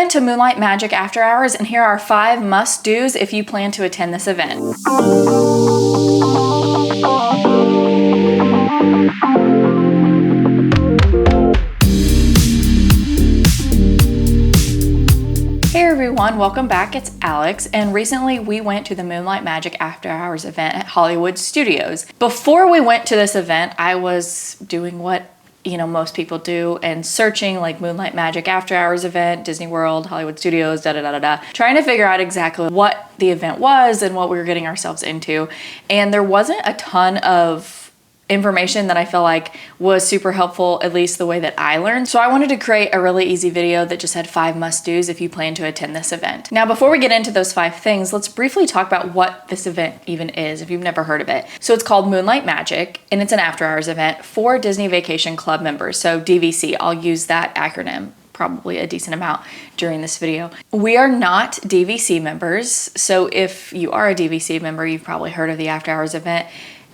went to Moonlight Magic After Hours, and here are 5 must-dos if you plan to attend this event. Hey everyone, welcome back. It's Alex, and recently we went to the Moonlight Magic After Hours event at Hollywood Studios. Before we went to this event, I was doing what most people do and searching like Moonlight Magic After Hours event, Disney World, Hollywood Studios, trying to figure out exactly what the event was and what we were getting ourselves into. And there wasn't a ton of information that I feel like was super helpful, at least the way that I learned. So I wanted to create a really easy video that just had 5 must-dos if you plan to attend this event. Now, before we get into those 5 things, let's briefly talk about what this event even is, if you've never heard of it. So it's called Moonlight Magic, and it's an after-hours event for Disney Vacation Club members, so DVC. I'll use that acronym probably a decent amount during this video. We are not DVC members, so if you are a DVC member, you've probably heard of the After Hours event.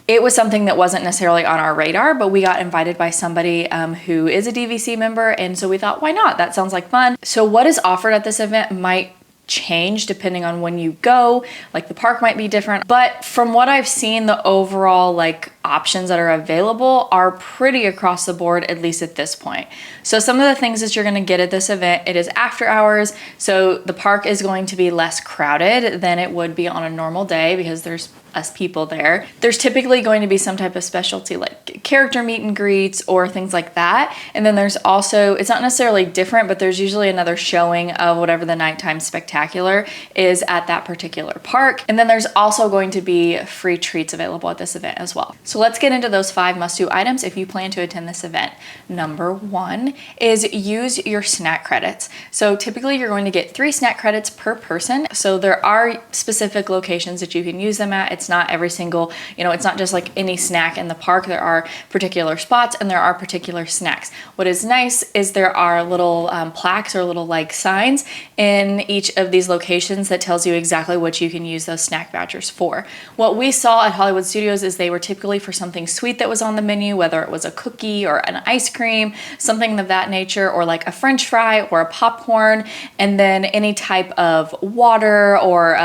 It was something that wasn't necessarily on our radar, but we got invited by somebody who is a DVC member, and so we thought, why not? That sounds like fun. So what is offered at this event might change depending on when you go, like the park might be different, but from what I've seen, the overall options that are available are pretty across the board, at least at this point. So some of the things that you're going to get at this event, it is after hours, so the park is going to be less crowded than it would be on a normal day because there's less people there. There's typically going to be some type of specialty like character meet and greets or things like that. And then there's also, it's not necessarily different, but there's usually another showing of whatever the nighttime spectacular is at that particular park. And then there's also going to be free treats available at this event as well. So let's get into those 5 must-do items if you plan to attend this event. Number 1 is use your snack credits. So typically you're going to get 3 snack credits per person. So there are specific locations that you can use them at. It's not every single, it's not just like any snack in the park. There are particular spots and there are particular snacks. What is nice is there are little plaques or little signs in each of these locations that tells you exactly what you can use those snack vouchers for. What we saw at Hollywood Studios is they were typically for something sweet that was on the menu, whether it was a cookie or an ice cream, something of that nature, or like a French fry or a popcorn, and then any type of water or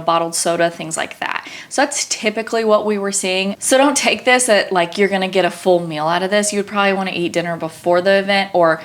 bottled soda, things like that. So that's typically what we were seeing. So don't take this at you're gonna get a full meal out of this. You would probably want to eat dinner before the event or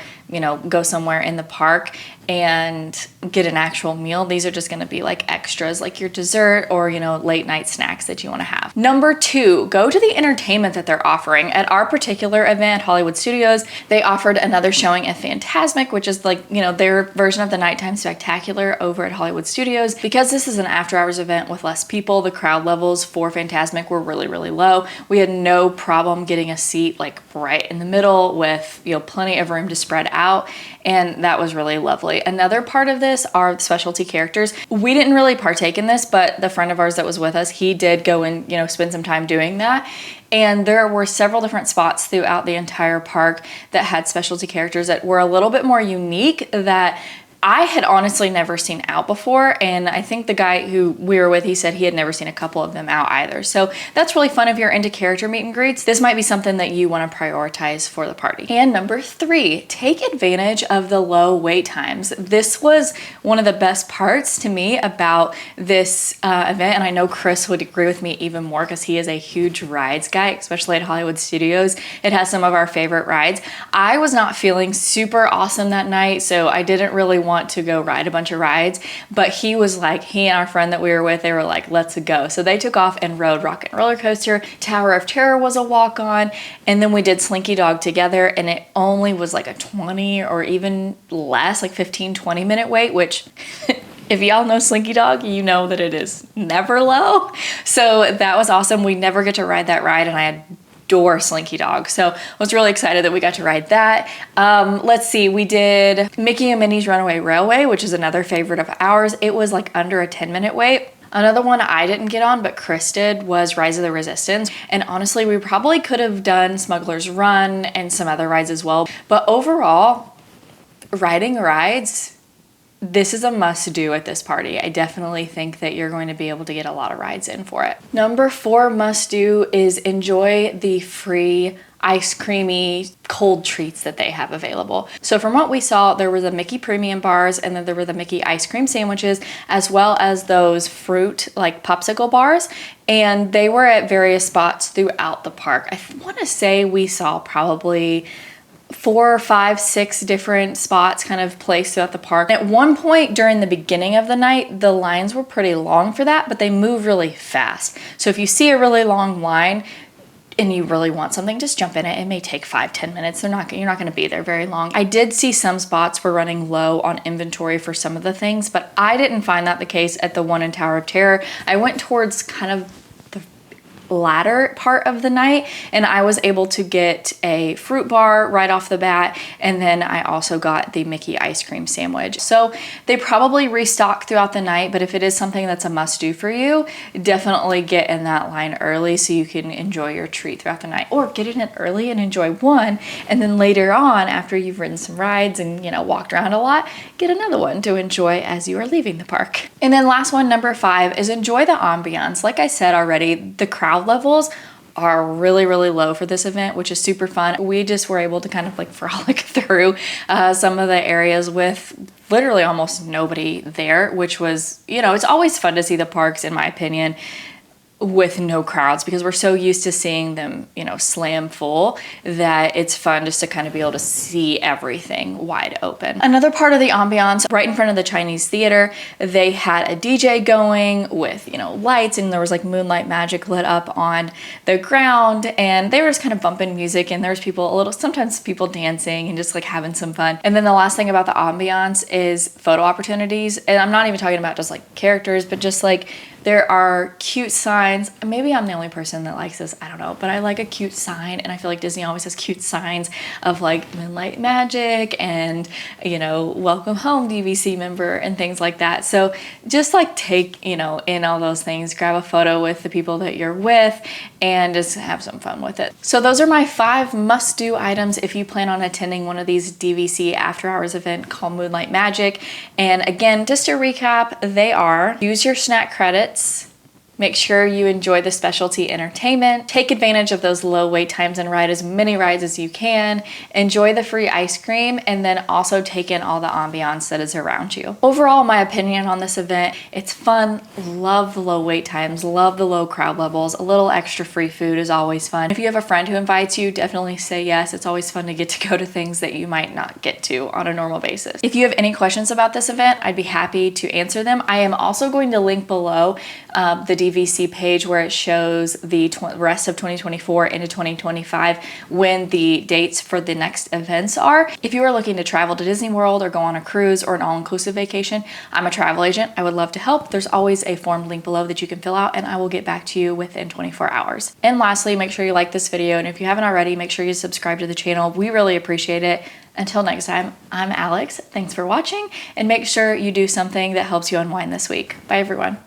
go somewhere in the park and get an actual meal. These are just gonna be extras, like your dessert or late night snacks that you wanna have. Number 2, go to the entertainment that they're offering. At our particular event, Hollywood Studios, they offered another showing of Fantasmic, which is their version of the nighttime spectacular over at Hollywood Studios. Because this is an after hours event with less people, the crowd levels for Fantasmic were really, really low. We had no problem getting a seat right in the middle with plenty of room to spread out, and that was really lovely. Another part of this are specialty characters. We didn't really partake in this, but the friend of ours that was with us, he did go and spend some time doing that. And there were several different spots throughout the entire park that had specialty characters that were a little bit more unique that I had honestly never seen out before, and I think the guy who we were with, he said he had never seen a couple of them out either. So that's really fun if you're into character meet and greets. This might be something that you want to prioritize for the party. And number 3, take advantage of the low wait times. This was one of the best parts to me about this event, and I know Chris would agree with me even more because he is a huge rides guy, especially at Hollywood Studios. It has some of our favorite rides. I was not feeling super awesome that night, so I didn't really want to go ride a bunch of rides, but he and our friend that we were with, they were like, let's go. So they took off and rode Rock and Roller Coaster. Tower of Terror was a walk on, and then we did Slinky Dog together, and it only was a 20 or even less, 15-20 minute wait, which if y'all know Slinky Dog, you know that it is never low. So that was awesome. We never get to ride that ride, and I adore Slinky Dog. So I was really excited that we got to ride that. Let's see, we did Mickey and Minnie's Runaway Railway, which is another favorite of ours. It was under a 10-minute wait. Another one I didn't get on, but Chris did, was Rise of the Resistance. And honestly, we probably could have done Smuggler's Run and some other rides as well. But overall, riding rides, this is a must-do at this party. I definitely think that you're going to be able to get a lot of rides in for it. Number 4 must-do is enjoy the free ice creamy cold treats that they have available. So from what we saw, there were the Mickey premium bars, and then there were the Mickey ice cream sandwiches, as well as those fruit like popsicle bars, and they were at various spots throughout the park. I want to say we saw probably 4, 5, 6 different spots kind of placed throughout the park. At one point during the beginning of the night, the lines were pretty long for that, but they move really fast. So if you see a really long line and you really want something, just jump in it. It may take 5-10 minutes. You're not going to be there very long. I did see some spots were running low on inventory for some of the things, but I didn't find that the case at the one in Tower of Terror. I went towards kind of latter part of the night, and I was able to get a fruit bar right off the bat, and then I also got the Mickey ice cream sandwich. So they probably restock throughout the night, but if it is something that's a must-do for you, definitely get in that line early so you can enjoy your treat throughout the night, or get in it early and enjoy one, and then later on, after you've ridden some rides and walked around a lot, get another one to enjoy as you are leaving the park. And then last one, number 5, is enjoy the ambiance. Like I said already, the crowd levels are really, really low for this event, which is super fun. We just were able to kind of like frolic through some of the areas with literally almost nobody there, which was, it's always fun to see the parks, in my opinion, with no crowds, because we're so used to seeing them, slam full, that it's fun just to kind of be able to see everything wide open. Another part of the ambiance, right in front of the Chinese theater, they had a DJ going with, lights, and there was like Moonlight Magic lit up on the ground, and they were just kind of bumping music, and there was people, sometimes people dancing and just like having some fun. And then the last thing about the ambiance is photo opportunities, and I'm not even talking about just like characters, but just like there are cute signs. Maybe I'm the only person that likes this, I don't know, but I like a cute sign, and I feel like Disney always has cute signs of like Moonlight Magic and, welcome home DVC member and things like that. So just like take, in all those things, grab a photo with the people that you're with, and just have some fun with it. So those are my 5 must-do items if you plan on attending one of these DVC after hours event called Moonlight Magic. And again, just to recap, they are: use your snack credits, make sure you enjoy the specialty entertainment, take advantage of those low wait times and ride as many rides as you can, enjoy the free ice cream, and then also take in all the ambiance that is around you. Overall, my opinion on this event, it's fun, love the low wait times, love the low crowd levels, a little extra free food is always fun. If you have a friend who invites you, definitely say yes. It's always fun to get to go to things that you might not get to on a normal basis. If you have any questions about this event, I'd be happy to answer them. I am also going to link below the DVC page where it shows the rest of 2024 into 2025 when the dates for the next events are. If you are looking to travel to Disney World or go on a cruise or an all-inclusive vacation, I'm a travel agent. I would love to help. There's always a form link below that you can fill out, and I will get back to you within 24 hours. And lastly, make sure you like this video, and if you haven't already, make sure you subscribe to the channel. We really appreciate it. Until next time, I'm Alex. Thanks for watching, and make sure you do something that helps you unwind this week. Bye, everyone.